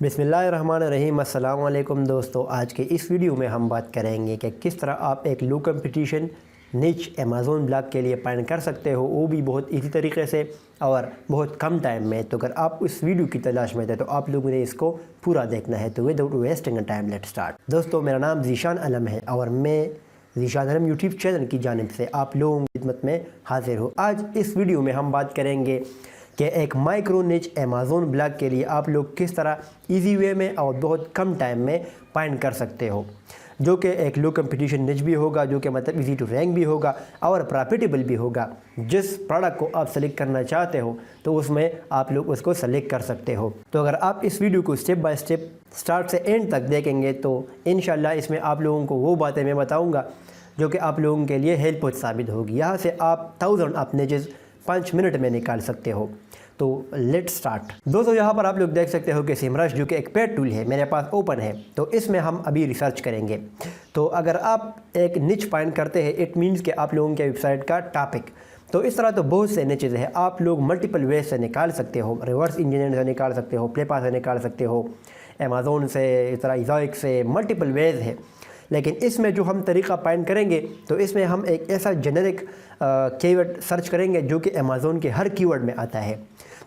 बिस्मिल्लाहिर्रहमानिर्रहीम। अस्सलाम वालेकुम दोस्तों, आज के इस वीडियो में हम बात करेंगे कि किस तरह आप एक लो कंपटीशन निच अमेज़न ब्लॉग के लिए फाइंड कर सकते हो, वो भी बहुत इजी तरीके से और बहुत कम टाइम में। तो अगर आप इस वीडियो की तलाश में थे तो आप लोगों ने इसको पूरा देखना है। तो without wasting time let's start. दोस्तों, मेरा नाम ज़ीशान आलम है और मैं ज़ीशान आलम यूट्यूब चैनल की जानिब से आप लोगों की खिदमत में हाजिर हूँ। आज इस वीडियो में हम बात करेंगे कि एक माइक्रो निच अमेज़न ब्लॉग के लिए आप लोग किस तरह इजी वे में और बहुत कम टाइम में फाइंड कर सकते हो, जो कि एक लो कंपटीशन निच भी होगा, जो कि मतलब इजी टू रैंक भी होगा और प्रॉफिटेबल भी होगा। जिस प्रोडक्ट को आप सेलेक्ट करना चाहते हो तो उसमें आप लोग उसको सेलेक्ट कर सकते हो। तो अगर आप इस वीडियो को स्टेप बाय स्टेप स्टार्ट से एंड तक देखेंगे तो इंशाल्लाह इसमें आप लोगों को वो बातें मैं बताऊँगा जो कि आप लोगों के लिए हेल्पफुल साबित होगी। यहाँ से आप 1000 अपने जिस 5 मिनट में निकाल सकते हो। तो लेट्स स्टार्ट। दोस्तों, यहाँ पर आप लोग देख सकते हो कि सिमरश जो कि एक पेड टूल है मेरे पास ओपन है, तो इसमें हम अभी रिसर्च करेंगे। तो अगर आप एक निच फाइंड करते हैं, इट मीन्स कि आप लोगों के वेबसाइट का टॉपिक। तो इस तरह तो बहुत से निचेज़ है, आप लोग मल्टीपल वे से निकाल सकते हो। रिवर्स इंजीनियर से निकाल सकते हो, प्लेपा से निकाल सकते हो, अमेज़न से, इस तरह इज़ोइक से, मल्टीपल वेज है। लेकिन इसमें जो हम तरीक़ा फाइंड करेंगे तो इसमें हम एक ऐसा जेनेरिक कीवर्ड सर्च करेंगे जो कि अमेज़न के हर कीवर्ड में आता है।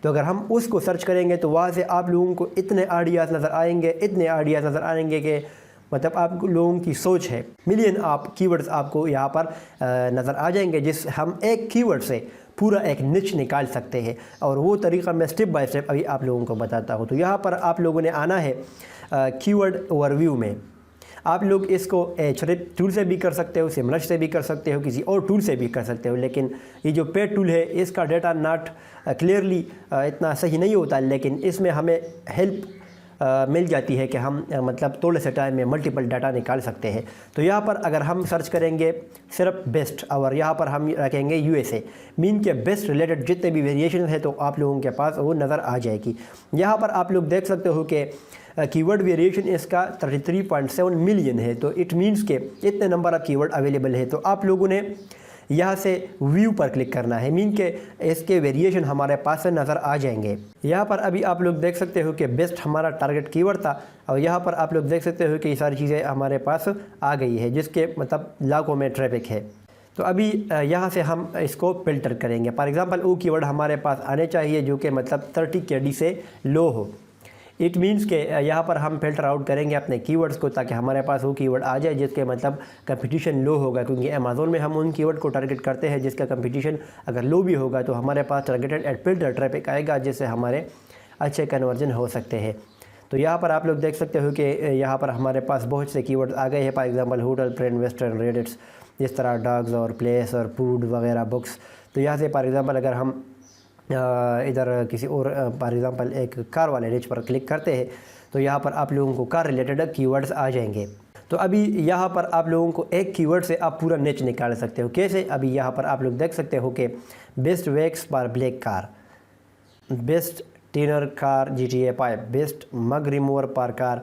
तो अगर हम उसको सर्च करेंगे तो वहाँ से आप लोगों को इतने आइडियाज़ नज़र आएंगे, इतने आइडियाज़ नज़र आएंगे कि मतलब आप लोगों की सोच है, मिलियन आप कीवर्ड्स आपको यहाँ पर नज़र आ जाएंगे, जिस हम एक कीवर्ड से पूरा एक निच निकाल सकते हैं। और वो तरीक़ा मैं स्टेप बाय स्टेप अभी आप लोगों को बताता हूँ। तो यहाँ पर आप लोगों ने आना है कीवर्ड ओवरव्यू में। आप लोग इसको एचरिप टूल से भी कर सकते हो, सिमरश से भी कर सकते हो, किसी और टूल से भी कर सकते हो। लेकिन ये जो पेड टूल है इसका डेटा नॉट क्लियरली इतना सही नहीं होता, लेकिन इसमें हमें हेल्प मिल जाती है कि हम मतलब थोड़े से टाइम में मल्टीपल डाटा निकाल सकते हैं। तो यहाँ पर अगर हम सर्च करेंगे सिर्फ बेस्ट और यहाँ पर हम रखेंगे यूएसए, मीन के बेस्ट रिलेटेड जितने भी वेरिएशन है तो आप लोगों के पास वो नज़र आ जाएगी। यहाँ पर आप लोग देख सकते हो कि कीवर्ड वेरिएशन इसका 33.7 मिलियन है। तो इट मीन्स के इतने नंबर ऑफ कीवर्ड अवेलेबल है। तो आप लोगों ने यहाँ से व्यू पर क्लिक करना है, मीन के इसके वेरिएशन हमारे पास से नज़र आ जाएंगे। यहाँ पर अभी आप लोग देख सकते हो कि बेस्ट हमारा टारगेट कीवर्ड था और यहाँ पर आप लोग देख सकते हो कि ये सारी चीज़ें हमारे पास आ गई है, जिसके मतलब लाखों में ट्रैफिक है। तो अभी यहाँ से हम इसको फ़िल्टर करेंगे। फॉर एग्ज़ाम्पल वो कीवर्ड हमारे पास आने चाहिए जो कि मतलब 30 KD से लो हो। इट मीन्स के यहाँ पर हम फ़िल्टर आउट करेंगे अपने कीवर्ड्स को, ताकि हमारे पास वो कीवर्ड आ जाए जिसके मतलब कंपटीशन लो होगा। क्योंकि अमेज़न में हम उन कीवर्ड को टारगेट करते हैं जिसका कंपटीशन अगर लो भी होगा तो हमारे पास टारगेटेड एड फ़िल्टर ट्रैफिक आएगा, जिससे हमारे अच्छे कन्वर्जन हो सकते हैं। तो यहाँ पर आप लोग देख सकते हो कि यहाँ पर हमारे पास बहुत से कीवर्ड्स आ गए हैं। For example hotel, train, western, रेडिट्स, जिस तरह डॉग्स और प्लेस और फूड वगैरह, बुक्स। तो यहाँ से फॉर एग्ज़ाम्पल अगर हम इधर किसी और फॉर एग्ज़ाम्पल एक कार वाले निच पर क्लिक करते हैं तो यहाँ पर आप लोगों को कार रिलेटेड कीवर्ड्स आ जाएंगे। तो अभी यहाँ पर आप लोगों को एक कीवर्ड से आप पूरा निच निकाल सकते हो। कैसे? अभी यहाँ पर आप लोग देख सकते हो कि बेस्ट वैक्स पर black car, best tinner car GTA 5, best mug remover पर कार,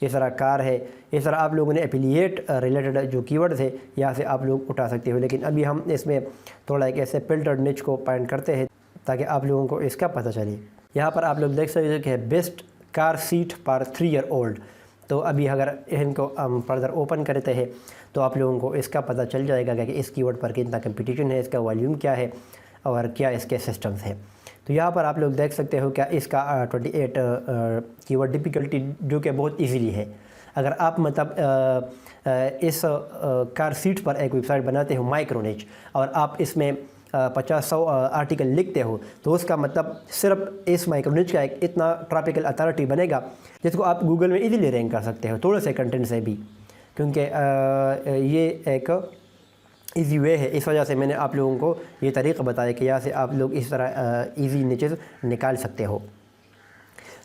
इस तरह कार है। इस तरह आप लोगों ने एफिलिएट रिलेटेड जो कीवर्ड थे यहाँ से आप लोग उठा सकते हो। लेकिन अभी हम इसमें थोड़ा एक ऐसे फिल्टर्ड निच को फाइंड करते हैं ताकि आप लोगों को इसका पता चले। यहाँ पर आप लोग देख सकते हो कि बेस्ट कार सीट पर 3 ईयर ओल्ड। तो अभी अगर इनको हम फर्दर ओपन करते हैं तो आप लोगों को इसका पता चल जाएगा कि इस कीवर्ड पर कितना कंपटीशन है, इसका वॉल्यूम क्या है और क्या इसके सिस्टम्स हैं। तो यहाँ पर आप लोग देख सकते हो क्या इसका 28 कीवर्ड डिफ़िकल्टी, जो कि बहुत ईजीली है। अगर आप मतलब इस कार सीट पर एक वेबसाइट बनाते हो माइक्रो निच और आप इसमें 50-100 आर्टिकल लिखते हो तो उसका मतलब सिर्फ इस माइक्रो निच का एक इतना ट्रॉपिकल अथॉरिटी बनेगा जिसको आप गूगल में इजीली रैंक कर सकते हो थोड़े से कंटेंट से भी, क्योंकि ये एक इजी वे है। इस वजह से मैंने आप लोगों को ये तरीक़ा बताया कि यहाँ से आप लोग इस तरह इजी निचेज़ निकाल सकते हो।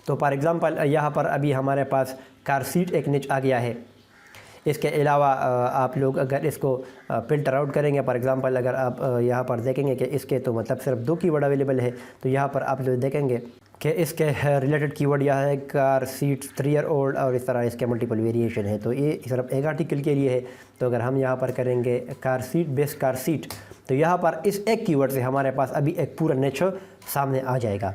तो फॉर एग्ज़ाम्पल यहाँ पर अभी हमारे पास कार सीट एक निच आ गया है। इसके अलावा आप लोग अगर इसको फ़िल्टर आउट करेंगे, फॉर एग्ज़ाम्पल अगर आप यहाँ पर देखेंगे कि इसके तो मतलब सिर्फ 2 कीवर्ड अवेलेबल है, तो यहाँ पर आप लोग देखेंगे कि इसके रिलेटेड कीवर्ड यहाँ है कार सीट 3 ईयर ओल्ड और इस तरह इसके मल्टीपल वेरिएशन है। तो ये सिर्फ एक आर्टिकल के लिए है। तो अगर हम यहाँ पर करेंगे car seat, best car seat, तो यहाँ पर इस एक कीवर्ड से हमारे पास अभी एक पूरा निच सामने आ जाएगा।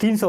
300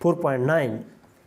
4.9،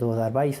2022،